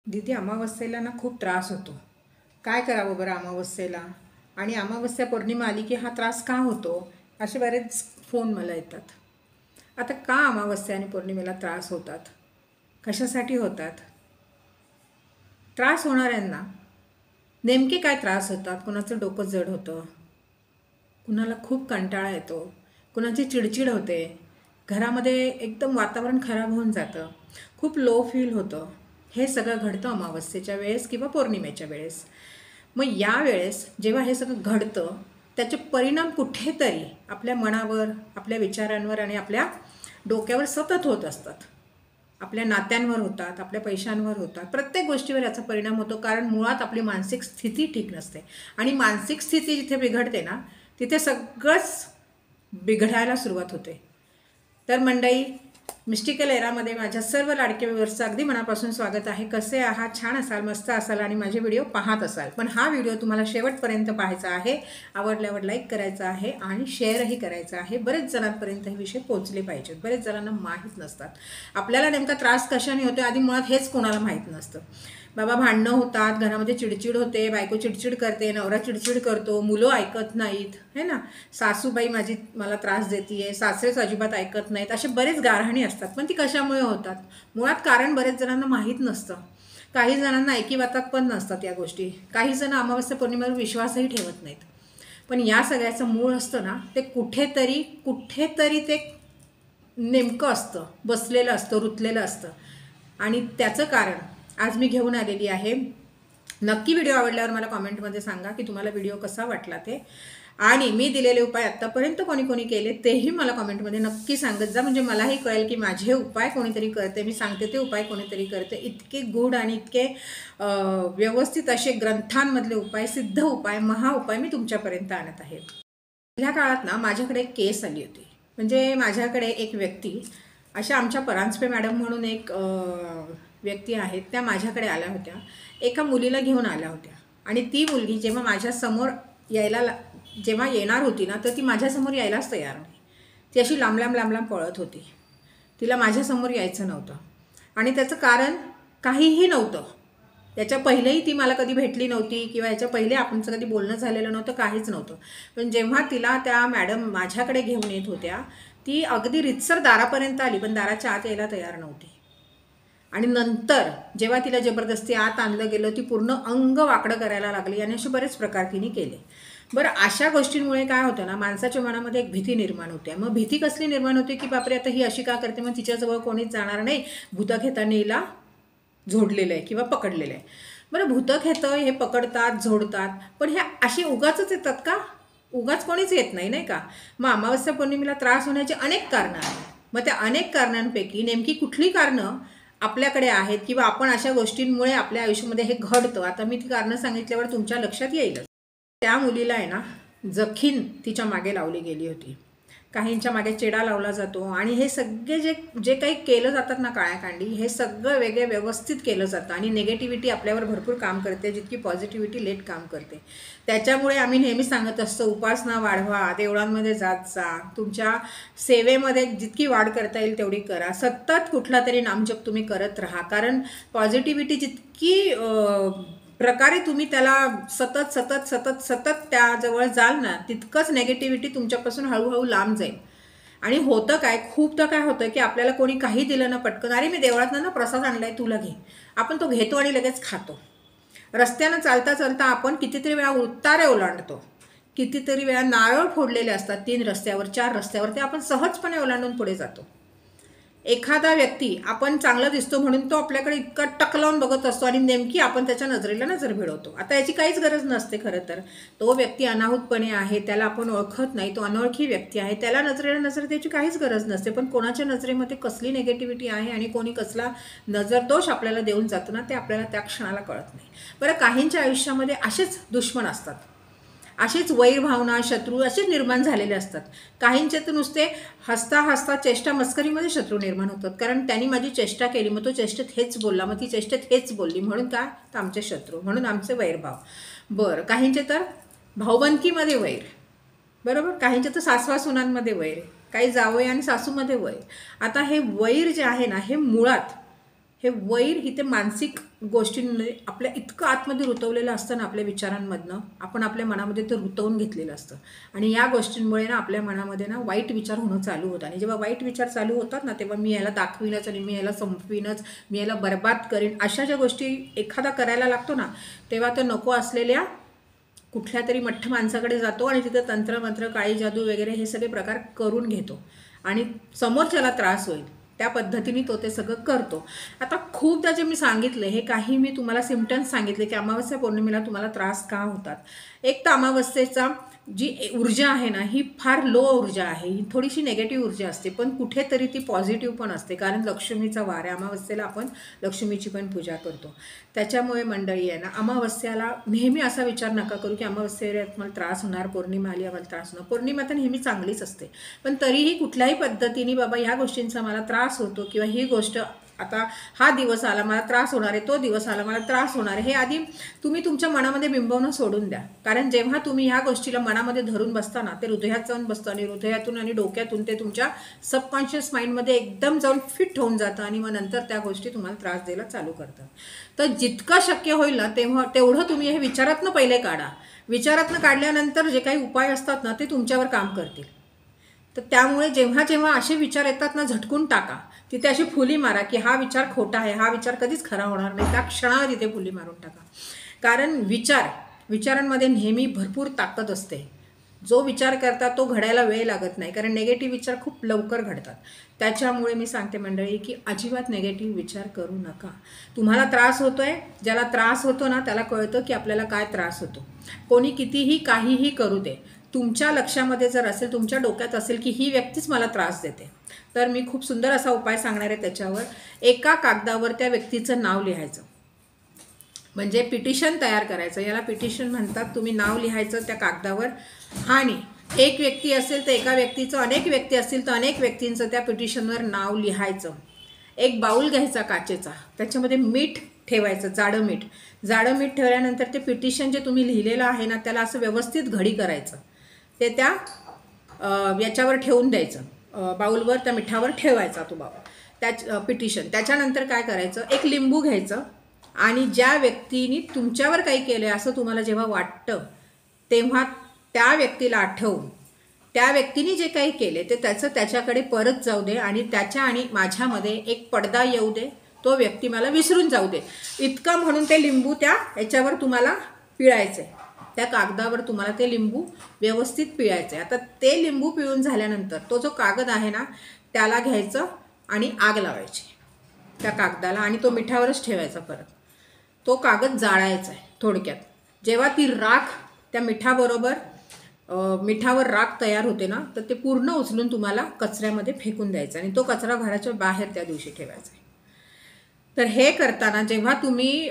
दीदी अमावस्येला ना खूप त्रास होतो. काय करावं बरं अमावस्येला? आणि अमावस्या पौर्णिमा आली की हा त्रास का होतो? असे बरेच फोन मला येतात. आता का अमावस्या आणि पौर्णिमेला त्रास होतात? कशासाठी होतात? त्रास होणाऱ्यांना नेमके काय त्रास होतात? कुणाचं डोकं जड होतं, कुणाला खूप कंटाळा येतो, कुणाची चिडचिड होते, घरामध्ये एकदम वातावरण खराब होऊन जातं, खूप लो फील होतं. हे सगळं घडतं अमावस्येच्या वेळेस किंवा पौर्णिमेच्या वेळेस. मग यावेळेस जेव्हा हे सगळं घडतं त्याचे परिणाम कुठेतरी आपल्या मनावर, आपल्या विचारांवर आणि आपल्या डोक्यावर सतत होत असतात. आपल्या नात्यांवर होतात, आपल्या पैशांवर होतात, प्रत्येक गोष्टीवर याचा परिणाम होतो. कारण मुळात आपली मानसिक स्थिती ठीक नसते आणि मानसिक स्थिती जिथे बिघडते ना तिथे सगळंच बिघडायला सुरुवात होते. तर मंडळी, मिस्टिकल एरामध्ये माझ्या सर्व लाडक्या व्ह्यूअर्सचं अगदी मनापासून स्वागत आहे. कसे आहात? छान असाल, मस्त असाल आणि माझे व्हिडिओ पाहत असाल. पण हा व्हिडिओ तुम्हाला शेवटपर्यंत पाहायचा आहे. आवडल्यावर लाईक करायचा आहे आणि शेअरही करायचा आहे. बरेच जणांपर्यंत हे विषय पोहोचले पाहिजेत. बरेच जणांना माहीत नसतात. आपल्याला नेमका त्रास कशाने होतो आधी मुळात हेच कोणाला माहीत नसतं. बाबा भांडणं होतात, घरामध्ये चिडचिड होते, बायको चिडचिड करते, नवरा चिडचिड करतो, मुलं ऐकत नाहीत, है ना, सासूबाई मला त्रास देते, सासरेच अजिबात ऐकत नाहीत, असे बरेच गारहाणी असतात. पण ती कशामुळे होतात? मुळात कारण बरेच जणांना माहीत नसतं. काही जणांना ऐकिवातात पण नसतात या गोष्टी. काही जण अमावस्या पौर्णिमेवर विश्वासही ठेवत नाहीत. पण या सगळ्याचं मूळ असतं ना ते कुठेतरी ते नेमकं असतं, बसलेलं असतं, रुतलेलं असतं. आणि त्याचं कारण आज मी घेऊन आलेली आहे. नक्की व्हिडिओ आवडल्यावर मला कॉमेंटमध्ये सांगा की तुम्हाला व्हिडिओ कसा वाटला ते. आणि मी दिलेले उपाय आत्तापर्यंत कोणी केले तेही मला कॉमेंटमध्ये नक्की सांगत जा. म्हणजे मलाही कळेल की माझे उपाय कोणीतरी करते, मी सांगते ते उपाय कोणीतरी करते. इतके गूढ आणि इतके व्यवस्थित असे ग्रंथांमधले उपाय, सिद्ध उपाय, महाउपाय मी तुमच्यापर्यंत आणत आहे. पहिल्या काळात ना माझ्याकडे एक केस आली होती. म्हणजे माझ्याकडे एक व्यक्ती, अशा आमच्या परांजपे मॅडम म्हणून एक व्यक्ती आहेत, त्या माझ्याकडे आल्या होत्या. एका मुलीला घेऊन आल्या होत्या आणि ती मुलगी जेव्हा माझ्यासमोर जेव्हा येणार होती ना तर ती माझ्यासमोर यायलाच तयार नाही. ती अशी लांब पळत होती. तिला माझ्यासमोर यायचं नव्हतं आणि त्याचं कारण काहीही नव्हतं. याच्या पहिलेही ती मला कधी भेटली नव्हती किंवा याच्या पहिले आपणचं कधी बोलणं झालेलं नव्हतं, काहीच नव्हतं. पण जेव्हा तिला त्या मॅडम माझ्याकडे घेऊन येत होत्या ती अगदी रितसर दारापर्यंत आली, पण दाराच्या आत यायला तयार नव्हती. आणि नंतर जेव्हा तिला जबरदस्ती आत आणलं गेलं ती पूर्ण अंग वाकडं करायला लागली आणि असे बरेच प्रकार तिने केले. बरं, अशा गोष्टींमुळे काय होतं ना, माणसाच्या मनामध्ये एक भीती निर्माण होते. मग भीती कसली निर्माण होते की बापरे आता ही अशी का करते, मग तिच्याजवळ कोणीच जाणार नाही, भूतखेताने हिला झोडलेलं आहे किंवा पकडलेलं आहे. बरं, भूतखेतं हे पकडतात, झोडतात, पण हे अशी उगाचच येतात का? उगाच कोणीच येत नाही, नाही का? मग अमावस्या पौर्णिमेला त्रास होण्याची अनेक कारणं आहेत. मग त्या अनेक कारणांपैकी नेमकी कुठली कारणं आपल्याकडे आहेत किंवा आपण अशा गोष्टींमुळे आपल्या आयुष्यामध्ये हे घडतं, आता मी ती कारणं सांगितल्यावर तुमच्या लक्षात येईलच. त्या मुलीला आहे ना जखीन तिच्या मागे लावली गेली होती. काहींच्या मागे चेडा लावला जातो आणि हे सगळे जे काही केलं जातात ना काळ्याकांडी, हे सगळं वेगळे व्यवस्थित केलं जातं आणि निगेटिव्हिटी आपल्यावर भरपूर काम करते, जितकी पॉझिटिव्हिटी लेट काम करते. त्याच्यामुळे आम्ही नेहमी सांगत असतो उपासना वाढवा, देवळांमध्ये जात जा, तुमच्या सेवेमध्ये जितकी वाढ करता येईल तेवढी करा, सतत कुठला तरी नामजप तुम्ही करत राहा. कारण पॉझिटिव्हिटी जितकी प्रकारे तुम्ही त्याला सतत सतत सतत सतत त्याजवळ जाल ना तितकंच नेगेटिव्हिटी तुमच्यापासून हळूहळू लांब जाईल. आणि होतं काय, खूपदा काय होतं की आपल्याला कोणी काही दिलं ना पटकन, अरे मी देवळातनं ना प्रसाद आणलाय तुला घे, आपण तो घेतो आणि लगेच खातो. रस्त्यानं चालता चालता आपण कितीतरी वेळा उतारे ओलांडतो, कितीतरी वेळा नारळ फोडलेले असतात 3 रस्त्यावर 4 रस्त्यावर, ते आपण सहजपणे ओलांडून पुढे जातो. एखादा व्यक्ती आपण चांगला दिसतो म्हणून तो आपल्याकडे इतका टकलावून बघत असतो आणि नेमकी आपण त्याच्या नजरेला नजर भिडवतो. आता याची काहीच गरज नसते खरं तर. तो व्यक्ती अनाहूतपणे आहे, त्याला आपण ओळखत नाही, तो अनोळखी व्यक्ती आहे, त्याला नजरेला नजर द्यायची काहीच गरज नसते. पण कोणाच्या नजरेमध्ये कसली निगेटिव्हिटी आहे आणि कोणी कसला नजरदोष आपल्याला देऊन जातो ना ते आपल्याला त्या क्षणाला कळत नाही. बरं, काहींच्या आयुष्यामध्ये असेच दुश्मन असतात, अशीच वैरभावना, शत्रू असेच निर्माण झालेले असतात. काहींचे तर नुसते हसता हसता चेष्टा मस्करीमध्ये शत्रू निर्माण होतात. कारण त्यांनी माझी चेष्टा केली, मग तो चेष्टेत हेच बोलला, मग ती चेष्टेत हेच बोलली, म्हणून काय तर आमचे शत्रू, म्हणून आमचे वैरभाव. बरं, काहींचे तर भाऊबंदकीमध्ये वैर, बरोबर, काहींचे तर सासवा सुनांमध्ये वैर, काही जावई आणि सासूमध्ये वैर. आता हे वैर जे आहे ना हे हे वैर ही ते मानसिक गोष्टींमध्ये आपल्या इतकं आतमध्ये रुतवलेलं असतं ना, आपल्या विचारांमधनं आपण आपल्या मनामध्ये ते रुतवून घेतलेलं असतं. आणि या गोष्टींमुळे ना आपल्या मनामध्ये ना वाईट विचार होणं चालू होतं. आणि जेव्हा वाईट विचार चालू होतात ना, तेव्हा मी याला दाखवीनच आणि मी याला संपवीनच, मी याला बरबाद करीन, अशा ज्या गोष्टी एखादा करायला लागतो ना, तेव्हा तो नको असलेल्या कुठल्या तरी मठ्ठ माणसाकडे जातो आणि तिथं तंत्रमंत्र, काळी जादू वगैरे हे सगळे प्रकार करून घेतो आणि समोरच्याला त्रास होईल त्या पद्धतीने तो ते सगळं करतो. आता खूपदा जे मी सांगितले, हे काही मी तुम्हाला सिम्पटम्स सांगितले की अमावस्या पौर्णिमेला तुम्हाला त्रास का होतात. एक तर अमावस्येचा जी ऊर्जा आहे ना, ही फार लो ऊर्जा आहे, ही थोडीशी नेगेटिव्ह ऊर्जा असते, पण कुठेतरी ती पॉझिटिव्ह पण असते, कारण लक्ष्मीचा वार आहे. अमावस्येला आपण लक्ष्मीची पण पूजा करतो. त्याच्यामुळे मंडळी आहे ना, अमावस्याला नेहमी असा विचार नका करू की अमावस्येला मला त्रास होणार, पौर्णिमा आली आम्हाला त्रास होणार. पौर्णिमा तर नेहमी चांगलीच असते, पण तरीही कुठल्याही पद्धतीने बाबा ह्या गोष्टींचा मला त्रास होतो किंवा ही गोष्ट आता हा दिवस आला मला त्रास होणार आहे, तो दिवस आला मला त्रास होणार आहे, हे आधी तुम्ही तुमच्या मनामध्ये बिंबवणं सोडून द्या. कारण जेव्हा तुम्ही ह्या गोष्टीला मनामध्ये धरून बसताना ते हृदयात जाऊन बसतं आणि हृदयातून आणि डोक्यातून ते तुमच्या सबकॉन्शियस माइंडमध्ये एकदम जाऊन फिट होऊन जातं आणि मग नंतर त्या गोष्टी तुम्हाला त्रास द्यायला चालू करतात. तर जितकं शक्य होईल ना तेवढं तुम्ही हे विचारातनं पहिले काढा. विचारातनं काढल्यानंतर जे काही उपाय असतात ना, ते तुमच्यावर काम करतील. तर त्यामुळे जेव्हा जेव्हा असे विचार येतात ना, झटकून टाका. तिथे अशी फुली मारा की हा विचार खोटा आहे, हा विचार कधीच खरा होणार नाही. त्या क्षणावर तिथे फुली मारून टाका. कारण विचारांमध्ये नेहमी भरपूर ताकद असते. जो विचार करता तो घडायला वेळ लागत नाही, कारण नेगेटिव्ह विचार खूप लवकर घडतात. त्याच्यामुळे मी सांगते मंडळी की अजिबात नेगेटिव्ह विचार करू नका. तुम्हाला त्रास होतोय, ज्याला त्रास होतो ना त्याला कळतं की आपल्याला काय त्रास होतो. कोणी कितीही काहीही करू दे, तुमच्या लक्षामध्ये जर असेल, तुमच्या डोक्यात असेल की ही व्यक्तीच मला त्रास देते, तर मी खूप सुंदर असा उपाय सांगणार आहे. त्याच्यावर एका कागदावर त्या व्यक्तीचं नाव लिहायचं, म्हणजे पिटिशन तयार करायचं. याला पिटिशन म्हणतात. तुम्ही नाव लिहायचं त्या कागदावर आणि एक व्यक्ती असेल तर एका व्यक्तीचं, अनेक व्यक्ती असतील तर अनेक व्यक्तींचं त्या पिटिशनवर नाव लिहायचं. एक बाऊल घ्यायचा काचेचा, त्याच्यामध्ये मीठ ठेवायचं, जाडं मीठ ठेवल्यानंतर ते पिटिशन जे तुम्ही लिहिलेलं आहे ना, त्याला असं व्यवस्थित घडी करायचं. ते त्या याच्यावर ठेवून द्यायचं, बाऊलवर, त्या मिठावर ठेवायचा तो बाऊल, पिटिशन. त्याच्यानंतर काय करायचं, एक लिंबू घ्यायचं आणि ज्या व्यक्तीने तुमच्यावर काही केलं असं तुम्हाला जेव्हा वाटतं, तेव्हा त्या व्यक्तीला आठवून त्या व्यक्तीने जे काही केले ते त्याच्याकडे परत जाऊ दे आणि त्याच्या आणि माझ्यामध्ये एक पडदा येऊ दे, तो व्यक्ती मला विसरून जाऊ दे, इतकं म्हणून ते लिंबू त्या याच्यावर तुम्हाला पिळायचं आहे. त्या कागदावर तुम्हाला ते लिंबू व्यवस्थित पिळायचं आहे. आता ते लिंबू पिळून झाल्यानंतर तो जो कागद आहे ना, त्याला घ्यायचं आणि आग लावायची त्या कागदाला आणि तो मिठावरच ठेवायचा. परत तो कागद जाळायचा आहे थोडक्यात. जेव्हा ती राख त्या मिठावर राख तयार होते ना, तर ते पूर्ण उचलून तुम्हाला कचऱ्यामध्ये फेकून द्यायचं आणि तो कचरा घराच्या बाहेर त्या दिवशी ठेवायचा आहे. तर हे करताना जेव्हा तुम्ही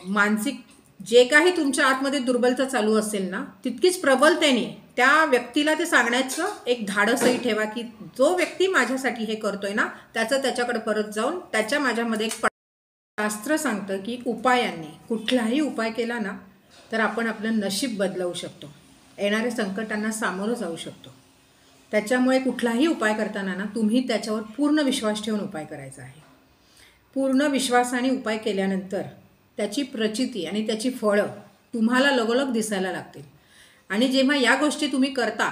मानसिक जे काही तुमच्या आतमध्ये दुर्बलता चालू असेल ना, तितकीच प्रबलतेने त्या व्यक्तीला ते सांगण्याचं एक धाडसही ठेवा की जो व्यक्ती माझ्यासाठी हे करतोय ना, त्याच्याकडे परत जाऊन त्याच्या माझ्यामध्ये एक शास्त्र सांगतं की उपायांनी कुठलाही उपाय केला ना, तर आपण आपलं नशीब बदलवू शकतो, येणाऱ्या संकटांना सामोरं जाऊ शकतो. त्याच्यामुळे कुठलाही उपाय करताना ना, तुम्ही त्याच्यावर पूर्ण विश्वास ठेवून उपाय करायचा आहे. पूर्ण विश्वासाने उपाय केल्यानंतर त्याची प्रचिती आणि त्याची फळं तुम्हाला लगोलग दिसायला लागतील. आणि जेव्हा या गोष्टी तुम्ही करता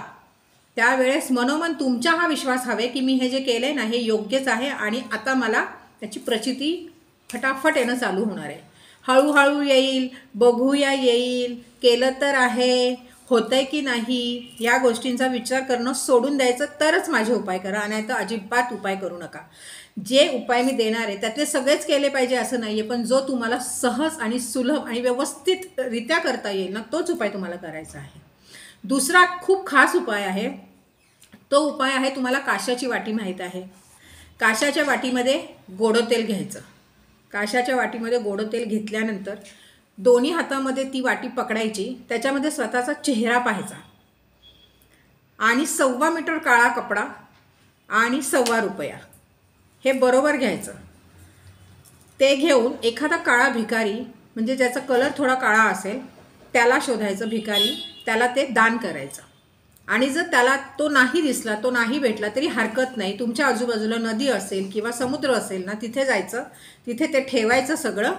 त्यावेळेस मनोमन तुमचा हा विश्वास हवे की मी हे जे केलं आहे ना, हे योग्यच आहे आणि आता मला त्याची प्रचिती फटाफट येणं चालू होणार आहे. हळूहळू येईल, बघूया येईल, केलं तर आहे, होतंय की नाही, या गोष्टींचा विचार करणं सोडून द्यायचं, तरच माझे उपाय करा. नाही तर अजिबात उपाय करू नका. जे उपाय मी देणार आहे त्यातले सगळेच केले पाहिजे असं नाही आहे, पण जो तुम्हाला सहज आणि सुलभ आणि व्यवस्थितरित्या करता येईल ना, तोच उपाय तुम्हाला करायचा आहे. दुसरा खूप खास उपाय आहे. तो उपाय आहे, तुम्हाला काशाची वाटी माहीत आहे. काशाच्या वाटीमध्ये गोडं तेल घ्यायचं. काशाच्या वाटीमध्ये गोडं तेल घेतल्यानंतर दोन्ही हातामध्ये ती वाटी पकडायची, त्याच्यामध्ये स्वतःचा चेहरा पाहायचा आणि 1.25 मीटर काळा कपडा आणि ₹1.25 हे बरोबर घ्यायचं. ते घेऊन एखादा काळा भिकारी, म्हणजे ज्याचा कलर थोडा काळा असेल, त्याला शोधायचं भिकारी, त्याला ते दान करायचं. आणि जर त्याला तो नाही दिसला, तो नाही भेटला तरी हरकत नाही. तुमच्या आजूबाजूला नदी असेल किंवा समुद्र असेल ना, तिथे जायचं, तिथे ते ठेवायचं सगळं.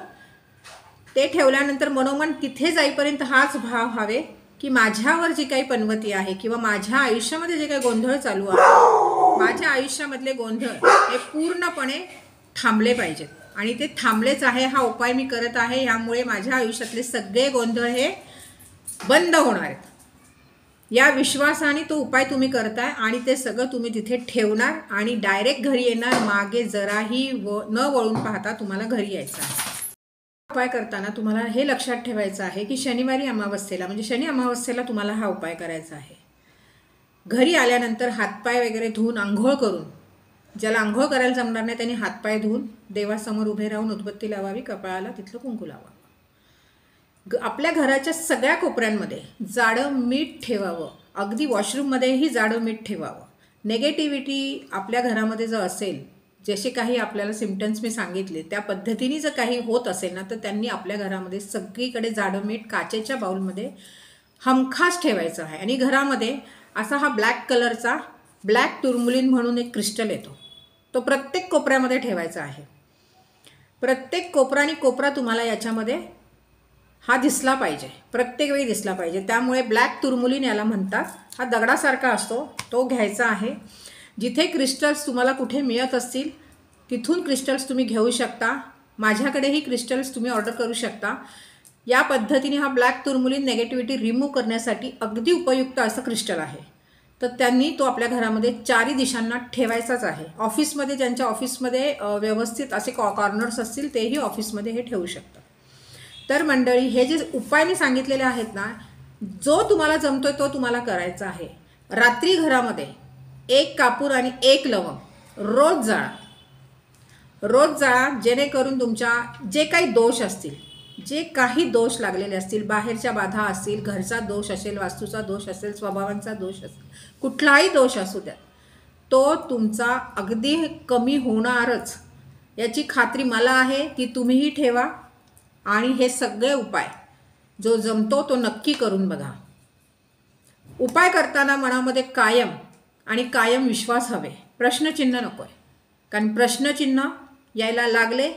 ते ठेवल्यानंतर मनोमन तिथे जाईपर्यंत हाच भाव हवे की माझ्यावर जी काही पनवती आहे किंवा माझ्या आयुष्यामध्ये जे काही गोंधळ चालू आहे, माझ्या आयुष्यामधले गोंधळ हे पूर्णपणे थांबले पाहिजेत. आणि ते थांबलेच आहे. हा उपाय मी करत आहे, यामुळे माझ्या आयुष्यातले सगळे गोंधळ हे बंद होणार आहेत. या विश्वासाने तो उपाय तुम्ही करताय आणि ते सगळं तुम्ही तिथे ठेवणार आणि डायरेक्ट घरी येणार. मागे जराही न वळून पाहता तुम्हाला घरी यायचं आहे. उपाय करताना तुम्हाला हे लक्षात ठेवायचं आहे की शनिवारी अमावस्येला, म्हणजे शनी अमावस्येला तुम्हाला हा उपाय करायचा आहे. घरी आल्यानंतर हातपाय वगैरे धुवून आंघोळ करून, ज्याला आंघोळ करायला जमणार नाही त्यांनी हातपाय धुवून देवासमोर उभे राहून उदबत्ती लावावी, कपाळाला तिथलं कुंकू लावावं. आपल्या घराच्या सगळ्या कोपऱ्यांमध्ये जाडं मीठ ठेवावं. अगदी वॉशरूममध्येही जाडं मीठ ठेवावं. नेगेटिव्हिटी आपल्या घरामध्ये जर असेल, जसे काही आपल्याला सिम्पटम्स मी सांगितले त्या पद्धतीने जर काही होत असेल ना, तर त्यांनी आपल्या घरामध्ये सगळीकडे जाडं मीठ काचेच्या बाउलमध्ये हमखास ठेवायचं आहे. आणि घरामध्ये असा हा ब्लॅक कलरचा ब्लॅक टुर्मुलिन म्हणून एक क्रिस्टल येतो, तो प्रत्येक कोपऱ्यामध्ये ठेवायचा आहे. प्रत्येक कोपरा आणि कोपरा तुम्हाला याच्यामध्ये हा दिसला पाहिजे, प्रत्येक वेळी दिसला पाहिजे. त्यामुळे ब्लॅक टुर्मुलिन याला म्हणतात. हा दगडासारखा असतो, तो घ्यायचा आहे. जिथे क्रिस्टल्स तुम्हाला कुठे मिळत असतील तिथून क्रिस्टल्स तुम्ही घेऊ शकता. माझ्याकडेही क्रिस्टल्स तुम्ही ऑर्डर करू शकता. या पद्धतीने हा ब्लॅक टुर्मुलिन नेगेटिव्हिटी रिमूव्ह करण्यासाठी अगदी उपयुक्त असं क्रिस्टल आहे. तर त्यांनी तो आपल्या घरामध्ये चारी दिशांना ठेवायचाच आहे. ऑफिसमध्ये, ज्यांच्या ऑफिसमध्ये व्यवस्थित असे कॉर्नर्स असतील तेही ऑफिसमध्ये हे ठेवू शकतात. तर मंडळी, हे जे उपाय मी सांगितलेले आहेत ना, जो तुम्हाला जमतोय तो तुम्हाला करायचा आहे. रात्री घरामध्ये 1 कापूर आणि 1 लवंग रोज जाळा. रोज जाळा, जेणेकरून तुमच्या जे काही दोष असतील, जे काही दोष लागलेले असतील, बाहेरच्या बाधा असतील, घरचा दोष असेल, वास्तूचा दोष असेल, स्वभावांचा दोष असेल, कुठलाही दोष असू द्या, तो तुमचा अगदी कमी होणारच याची खात्री मला आहे. ती तुम्हीही ठेवा आणि हे सगळे उपाय जो जमतो तो नक्की करून बघा. उपाय करताना मनामध्ये कायम विश्वास हवे, प्रश्नचिन्ह नको आहे. कारण प्रश्नचिन्ह यायला लागले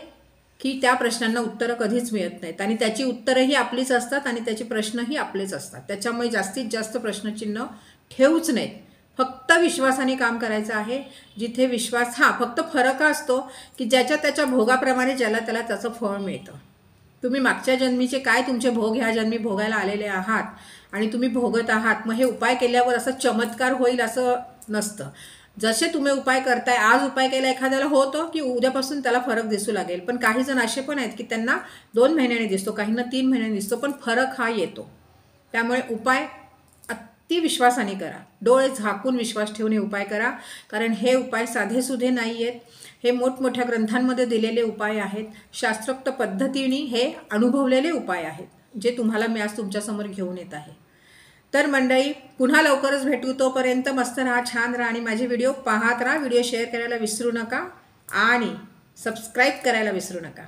की त्या प्रश्नांना उत्तरं कधीच मिळत नाहीत आणि त्याची उत्तरंही आपलीच असतात आणि त्याचे प्रश्नही आपलेच असतात. त्याच्यामुळे जास्तीत जास्त प्रश्नचिन्ह ठेवूच नाहीत. फक्त विश्वासाने काम करायचं आहे. जिथे विश्वास, फक्त फरक असतो की ज्याच्या त्याच्या भोगाप्रमाणे ज्याला त्याला त्याचं फळ मिळतं. तुम्ही मागच्या जन्मीचे काय तुमचे भोग ह्या जन्मी भोगायला आलेले आहात आणि तुम्ही भोगत आहात. मग हे उपाय केल्यावर असं चमत्कार होईल असं नसतं. जसे तुम्ही उपाय करताय, आज उपाय केला एखाद्याला होतो की उद्यापासून त्याला फरक दिसू लागेल. पण काही जण असे पण आहेत की त्यांना 2 महिन्याने दिसतो, काहींना 3 महिन्याने दिसतो, पण फरक हा येतो. त्यामुळे उपाय अति विश्वासाने करा. डोळे झाकून विश्वास ठेवून हे उपाय करा. कारण हे उपाय साधेसुधे नाही आहेत. हे मोठमोठ्या ग्रंथांमध्ये दिलेले उपाय आहेत. शास्त्रोक्त पद्धतीने हे अनुभवलेले उपाय आहेत, जे तुम्हाला मी आज तुमच्यासमोर घेऊन येत आहे. तर मंडळी, पुन्हा लवकरच भेटू. तोपर्यंत मस्त राहा, छान राहा आणि माझे व्हिडिओ पाहत राहा. व्हिडिओ शेअर करायला विसरू नका आणि सबस्क्राईब करायला विसरू नका.